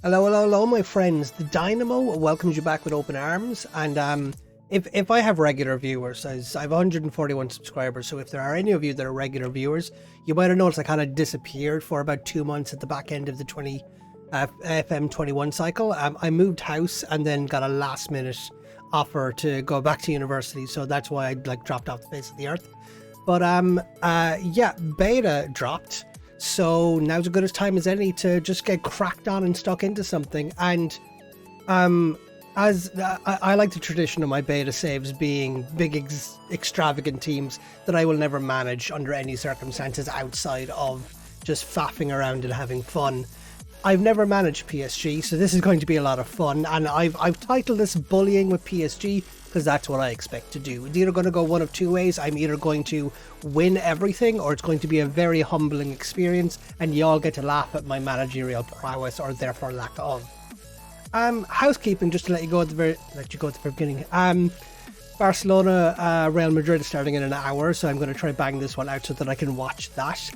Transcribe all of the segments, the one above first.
Hello, hello, hello, my friends. The Dynamo welcomes you back with open arms. And if I have regular viewers, as I have 141 subscribers, so if there are any of you that are regular viewers, you might have noticed I kind of disappeared for about 2 months at the back end of the FM21 cycle. I moved house and then got a last minute offer to go back to university, so that's why I dropped off the face of the earth. But yeah, beta dropped. So now's as good a time as any to just get cracked on and stuck into something. And as I like the tradition of my beta saves being big extravagant teams that I will never manage under any circumstances outside of just faffing around and having fun. I've never managed PSG, so this is going to be a lot of fun. And I've titled this Bullying with PSG because that's what I expect to do. It's either going to go one of two ways. I'm either going to win everything, or it's going to be a very humbling experience, and y'all get to laugh at my managerial prowess, or therefore lack of. Housekeeping, just to let you go at the very beginning. Barcelona, Real Madrid is starting in an hour, so I'm going to try bang this one out so that I can watch that.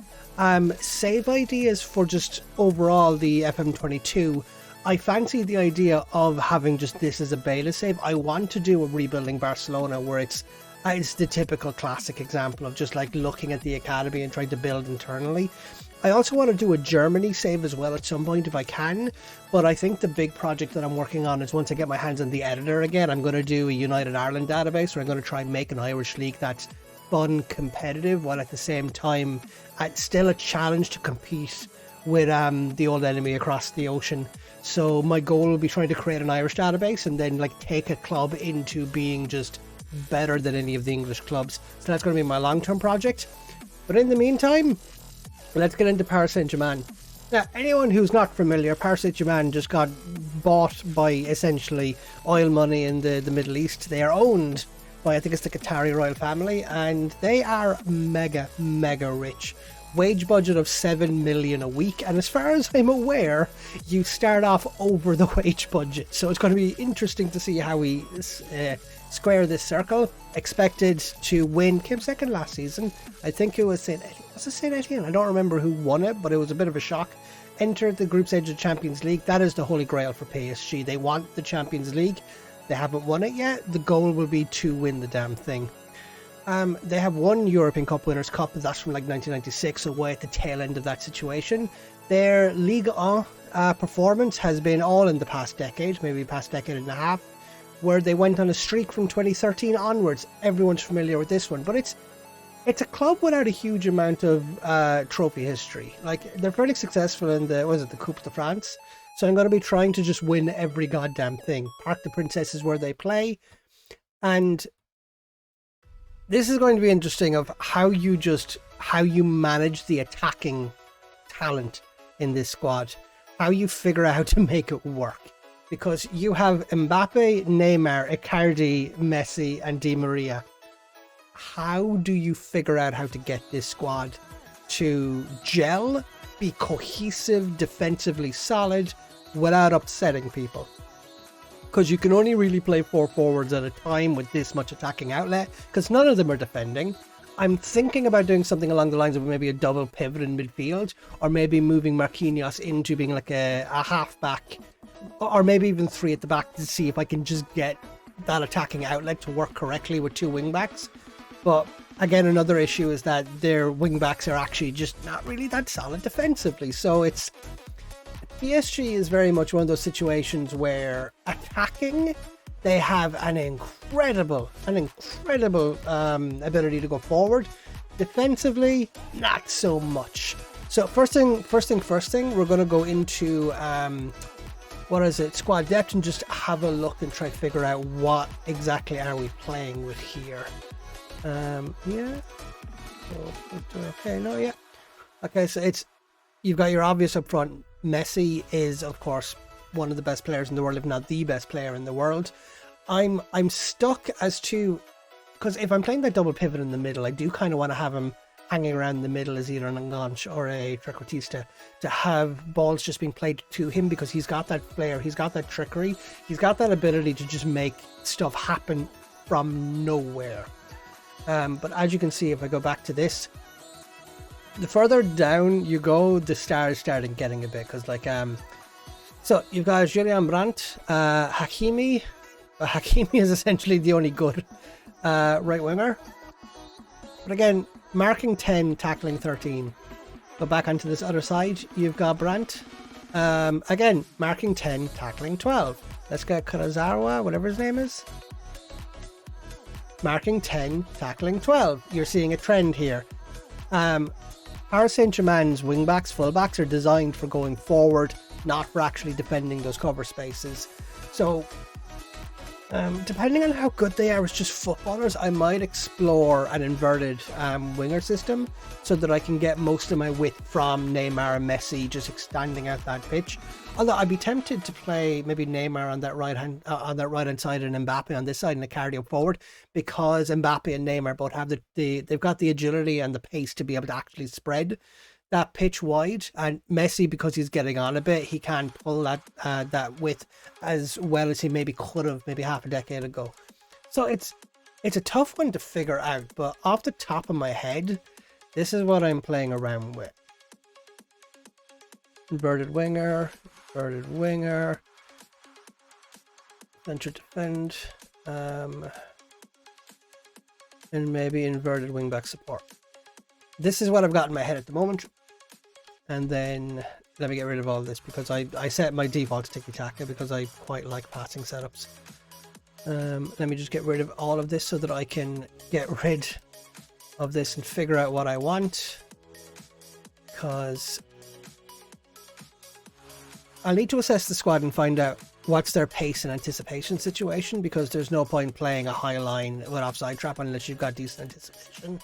Save ideas for just overall the FM22. I fancy the idea of having just this as a beta save. I want to do a rebuilding Barcelona where it's the typical classic example of just looking at the academy and trying to build internally. I also want to do a Germany save as well at some point if I can, but I think the big project that I'm working on is once I get my hands on the editor again, I'm going to do a United Ireland database where I'm going to try and make an Irish league that's fun, competitive, while at the same time it's still a challenge to compete with the old enemy across the ocean. So my goal will be trying to create an Irish database and then take a club into being just better than any of the English clubs. So that's going to be my long-term project. But in the meantime, let's get into Paris Saint-Germain. Now, anyone who's not familiar, Paris Saint-Germain just got bought by essentially oil money in the Middle East. They are owned by, I think it's the Qatari royal family, and they are mega rich. Wage budget of 7 million a week, and as far as I'm aware, you start off over the wage budget. So it's going to be interesting to see how we square this circle. Expected to win, came second last season. I think it was Saint Etienne. I don't remember who won it, but it was a bit of a shock. Entered the group stage of the Champions League. That is the holy grail for PSG. They want the Champions League. They haven't won it yet. The goal will be to win the damn thing. They have one European Cup Winners' Cup, but that's from 1996, so way at the tail end of that situation. Their Ligue 1 performance has been all in the past decade, maybe past decade and a half, where they went on a streak from 2013 onwards. Everyone's familiar with this one, but it's a club without a huge amount of trophy history. They're fairly successful in the Coupe de France, so I'm going to be trying to just win every goddamn thing. Park the Princesses where they play, and this is going to be interesting of how you manage the attacking talent in this squad, how you figure out how to make it work. Because you have Mbappe, Neymar, Icardi, Messi, and Di Maria. How do you figure out how to get this squad to gel, be cohesive, defensively solid, without upsetting people? Because you can only really play 4 forwards at a time with this much attacking outlet, because none of them are defending. I'm thinking about doing something along the lines of maybe a double pivot in midfield, or maybe moving Marquinhos into being a half-back, or maybe even 3 at the back to see if I can just get that attacking outlet to work correctly with 2 wing-backs. But again, another issue is that their wing-backs are actually just not really that solid defensively, so it's... PSG is very much one of those situations where attacking, they have an incredible ability to go forward. Defensively, not so much. So first thing, we're going to go into squad depth, and just have a look and try to figure out what exactly are we playing with here. Okay, so you've got your obvious up front. Messi is, of course, one of the best players in the world, if not the best player in the world. I'm stuck as to, because if I'm playing that double pivot in the middle, I do kind of want to have him hanging around the middle as either an Enganche or a Trequartista, to have balls just being played to him, because he's got that flair, he's got that trickery, he's got that ability to just make stuff happen from nowhere. But as you can see, if I go back to this, the further down you go, the stars started getting a bit, because So you've got Julian Brandt, Hakimi. Hakimi is essentially the only good right winger. But again, marking 10, tackling 13. Go back onto this other side. You've got Brandt. Again, marking 10, tackling 12. Let's get Karazawa, whatever his name is. Marking 10, tackling 12. You're seeing a trend here. Our Saint-Germain's wingbacks, fullbacks are designed for going forward, not for actually defending those cover spaces. So, depending on how good they are as just footballers, I might explore an inverted winger system so that I can get most of my width from Neymar and Messi just extending out that pitch. Although I'd be tempted to play maybe Neymar on that right hand side and Mbappe on this side and a cardio forward, because Mbappe and Neymar both have they've got the agility and the pace to be able to actually spread that pitch wide, and Messi, because he's getting on a bit, he can't pull that width as well as he maybe could have maybe half a decade ago. So it's a tough one to figure out, but off the top of my head, this is what I'm playing around with. Inverted winger, center defend, and maybe inverted wingback support. This is what I've got in my head at the moment. And then let me get rid of all this, because I set my default to tiki-taka because I quite like passing setups. Let me just get rid of all of this so that I can get rid of this and figure out what I want, because I'll need to assess the squad and find out what's their pace and anticipation situation, because there's no point playing a high line with offside trap unless you've got decent anticipation.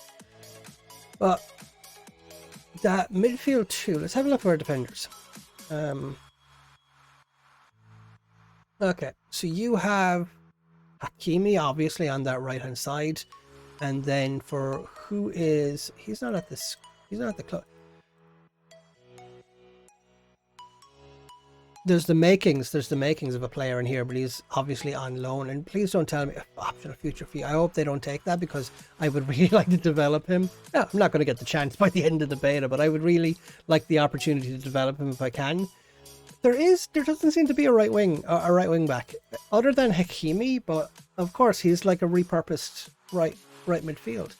But that midfield too, let's have a look at our defenders. Okay, so you have Hakimi obviously on that right hand side, and then for he's not at the club. There's the makings of a player in here, but he's obviously on loan. And please don't tell me optional future fee. I hope they don't take that, because I would really like to develop him. No, I'm not going to get the chance by the end of the beta, but I would really like the opportunity to develop him if I can. There doesn't seem to be a right wing back other than Hakimi, but of course he's like a repurposed right midfield.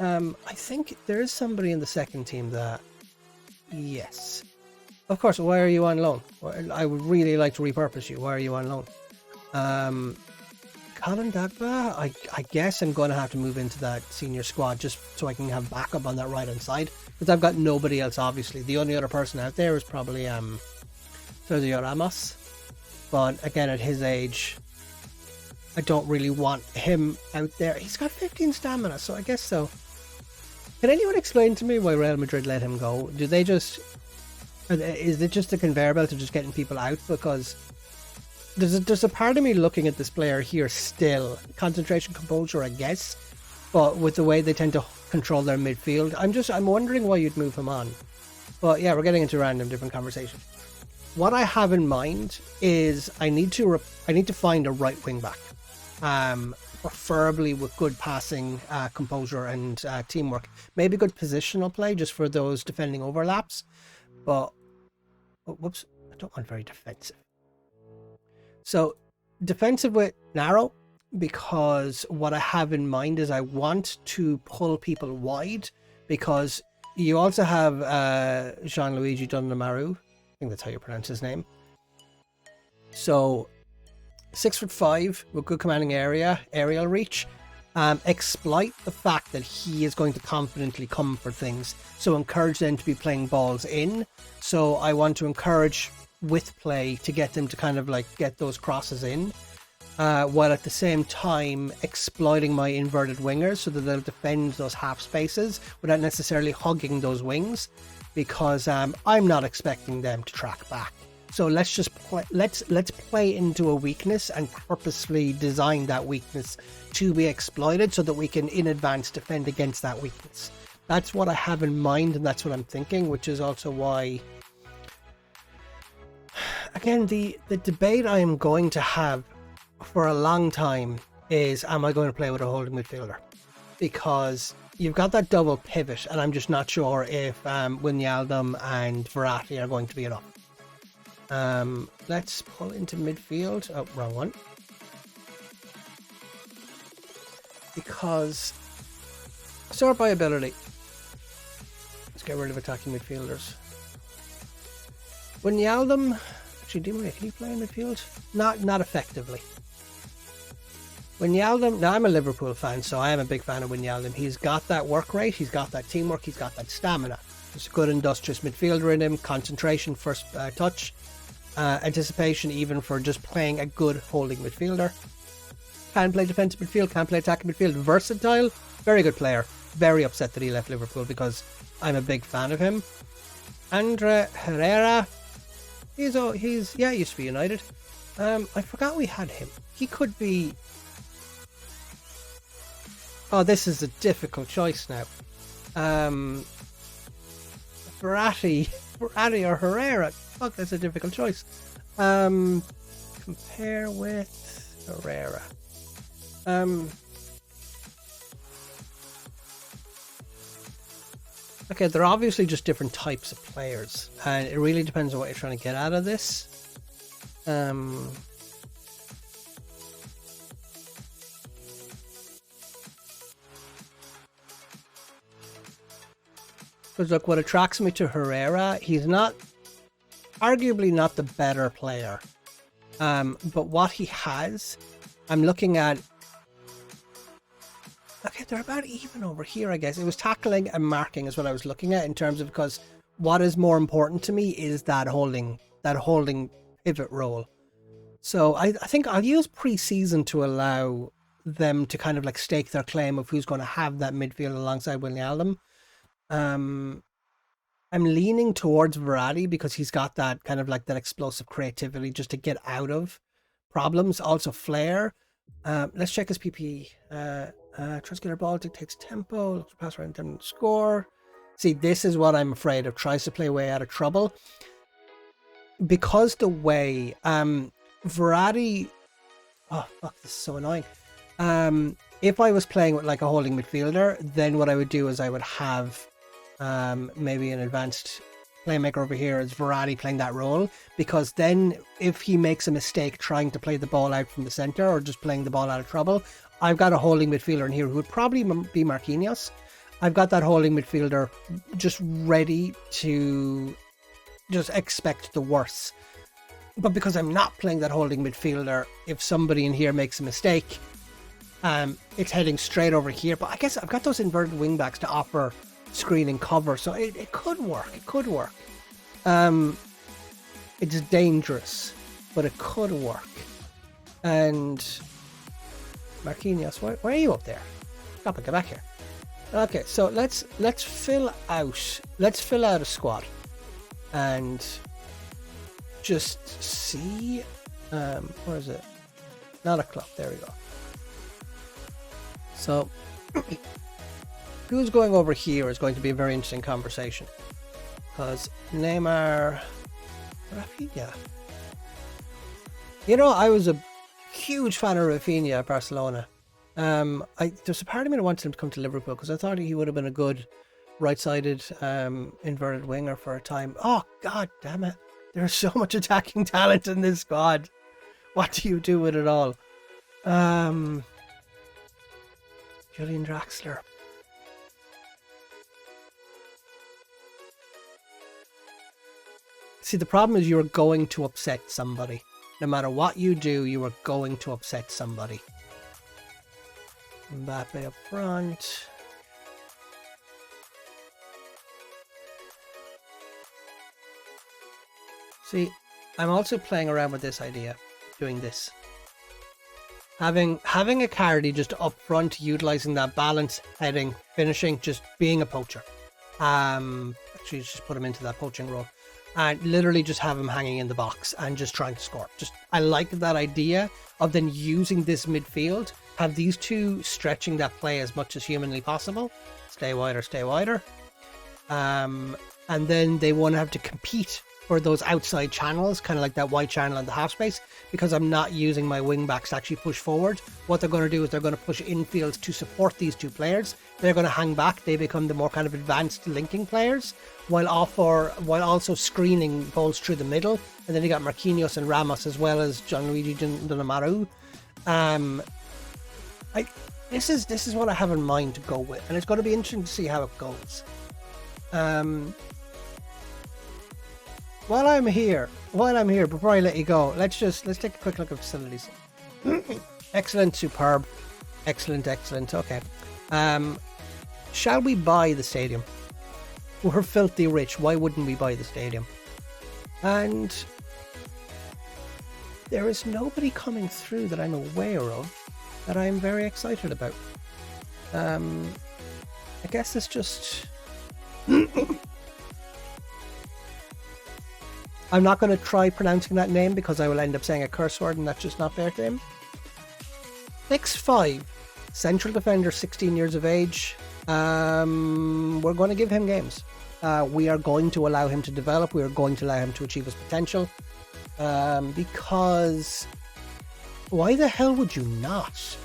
I think there is somebody in the second team that, yes. Of course, why are you on loan? I would really like to repurpose you. Why are you on loan? Colin Dagba, I guess I'm going to have to move into that senior squad just so I can have backup on that right hand side, because I've got nobody else, obviously. The only other person out there is probably Sergio Ramos. But again, at his age, I don't really want him out there. He's got 15 stamina, so I guess so. Can anyone explain to me why Real Madrid let him go? Do they just... Is it just a conveyor belt of just getting people out? Because there's a part of me looking at this player here still. Concentration, composure, I guess. But with the way they tend to control their midfield, I'm wondering why you'd move him on. But yeah, we're getting into random different conversations. What I have in mind is I need to find a right wing back. Preferably with good passing, composure and teamwork. Maybe good positional play just for those defending overlaps. But, whoops, I don't want very defensive. So, defensive with narrow, because what I have in mind is I want to pull people wide, because you also have Gianluigi Donnarumma, I think that's how you pronounce his name. So, 6'5" with good commanding aerial reach. Exploit the fact that he is going to confidently come for things, so encourage them to be playing balls in. So I want to encourage with play to get them to kind of like get those crosses in, while at the same time exploiting my inverted wingers so that they'll defend those half spaces without necessarily hugging those wings, because I'm not expecting them to track back. So let's just let's play into a weakness and purposely design that weakness to be exploited so that we can in advance defend against that weakness. That's what I have in mind, and that's what I'm thinking, which is also why, again, the debate I am going to have for a long time is, am I going to play with a holding midfielder? Because you've got that double pivot, and I'm just not sure if Wijnaldum and Verratti are going to be enough. Let's pull into midfield. Oh, wrong one. Because sort by ability. Let's get rid of attacking midfielders. Wijnaldum, actually, can he play in midfield? Not effectively. Wijnaldum, now I'm a Liverpool fan, so I am a big fan of Wijnaldum. He's got that work rate, he's got that teamwork, he's got that stamina. There's a good industrious midfielder in him, concentration, first touch, anticipation even for just playing a good holding midfielder. Can play defensive midfield, can play attacking midfield, versatile, very good player. Very upset that he left Liverpool because I'm a big fan of him. Andre Herrera, he used to be United. I forgot we had him. He could be. Oh, this is a difficult choice now. Verratti or Herrera. Fuck, that's a difficult choice. Compare with Herrera. Okay, they're obviously just different types of players, and it really depends on what you're trying to get out of this. Because look, what attracts me to Herrera, he's arguably not the better player, but what he has, I'm looking at. Okay, they're about even over here, I guess. It was tackling and marking is what I was looking at in terms of, because what is more important to me is that holding pivot role. So I think I'll use pre-season to allow them to kind of like stake their claim of who's going to have that midfield alongside Wijnaldum. I'm leaning towards Verratti because he's got that kind of like that explosive creativity just to get out of problems. Also flair. Let's check his PP. Tries to get our ball, dictates tempo, looks to pass around them and score. See, this is what I'm afraid of. Tries to play way out of trouble. Because the way Verratti, oh fuck, this is so annoying. If I was playing with like a holding midfielder, then what I would do is I would have maybe an advanced playmaker over here as Verratti playing that role, because then if he makes a mistake trying to play the ball out from the centre or just playing the ball out of trouble, I've got a holding midfielder in here who would probably be Marquinhos. I've got that holding midfielder just ready to just expect the worst. But because I'm not playing that holding midfielder, if somebody in here makes a mistake, it's heading straight over here. But I guess I've got those inverted wing backs to offer screen and cover, so it could work. It could work. It's dangerous, but it could work. And Marquinhos, why are you up there? Stop it, get back here. Okay, so let's fill out a squad and just see where is it? Not a club, there we go. So who's going over here is going to be a very interesting conversation, because Neymar, Rafinha. You know, I was a huge fan of Rafinha at Barcelona. There's a part of me that wanted him to come to Liverpool because I thought he would have been a good right-sided inverted winger for a time. Oh god damn it, there's so much attacking talent in this squad. What do you do with it all? Julian Draxler. See, the problem is you're going to upset somebody. No matter what you do, you are going to upset somebody. Mbappe up front. See, I'm also playing around with this idea, doing this. Having a Cardi just up front, utilising that balance, heading, finishing, just being a poacher. Actually, just put him into that poaching role. And literally just have him hanging in the box and just trying to score. I like that idea of then using this midfield, have these two stretching that play as much as humanly possible. Stay wider. And then they won't have to compete for those outside channels, kind of like that wide channel and the half space, because I'm not using my wing backs to actually push forward. What they're going to do is they're going to push infields to support these two players. They're going to hang back. They become the more kind of advanced linking players, while also screening balls through the middle. And then you got Marquinhos and Ramos, as well as Gianluigi Donnarumma. This is what I have in mind to go with, and it's going to be interesting to see how it goes. While I'm here, before I let you go, let's take a quick look at facilities. Excellent, superb, excellent. Okay. Shall we buy the stadium? We're filthy rich. Why wouldn't we buy the stadium? And there is nobody coming through that I'm aware of that I'm very excited about. I guess it's just... I'm not going to try pronouncing that name because I will end up saying a curse word, and that's just not fair to him. 6'5", central defender, 16 years of age. We're going to give him games. We are going to allow him to develop. We are going to allow him to achieve his potential. Because why the hell would you not?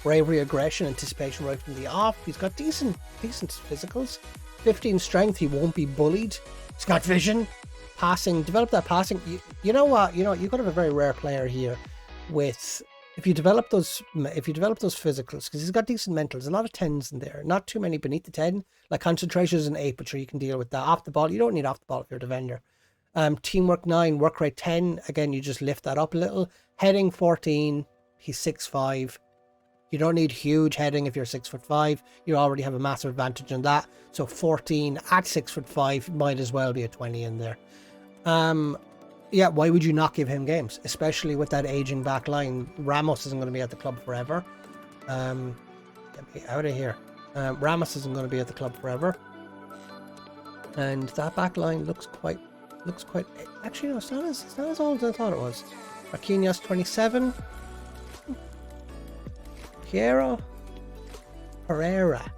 Bravery, aggression, anticipation right from the off. He's got decent physicals. 15 strength. He won't be bullied. He's got vision. Passing, develop that passing. You know what? You could have a very rare player here with, if you develop those physicals, because he's got decent mentals, a lot of 10s in there, not too many beneath the 10. Like concentration is an 8, but sure, you can deal with that. Off the ball, you don't need off the ball if you're a defender. Teamwork 9, work rate 10. Again, you just lift that up a little. Heading 14. He's 6'5". You don't need huge heading if you're 6'5". You already have a massive advantage on that. So 14 at 6'5" might as well be a 20 in there. Yeah, why would you not give him games, especially with that aging back line? Ramos isn't going to be at the club forever. Get me out of here. Ramos isn't going to be at the club forever, and that back line looks quite. Actually, no, it's not as old as I thought it was. Marquinhos, 27. Piero Pereira,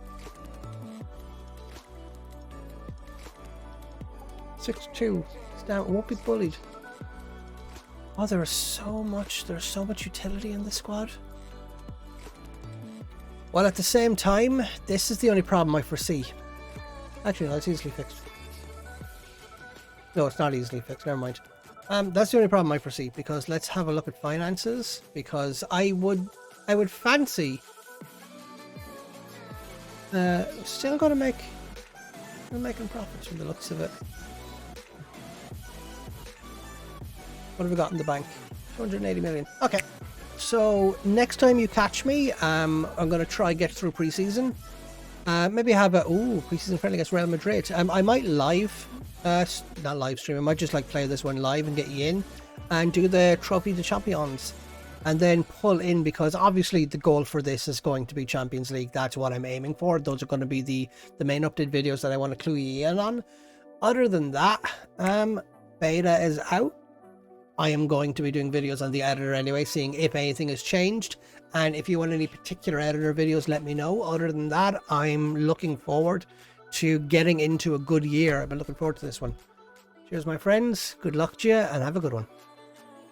6'2". Down, won't be bullied. Oh, there's so much utility in the squad. While at the same time, this is the only problem I foresee. Actually, no, it's easily fixed. No, it's not easily fixed. Never mind. That's the only problem I foresee, because let's have a look at finances. Because I would fancy. Still going to make. We're making profits from the looks of it. What have we got in the bank? 280 million. Okay. So next time you catch me, I'm going to try get through preseason. Maybe have a preseason friendly against Real Madrid. I might not live stream. I might just like play this one live and get you in, and do the Trophy de Champions, and then pull in, because obviously the goal for this is going to be Champions League. That's what I'm aiming for. Those are going to be the main update videos that I want to clue you in on. Other than that, beta is out. I am going to be doing videos on the editor anyway, seeing if anything has changed. And if you want any particular editor videos, let me know. Other than that, I'm looking forward to getting into a good year. I've been looking forward to this one. Cheers, my friends. Good luck to you, and have a good one.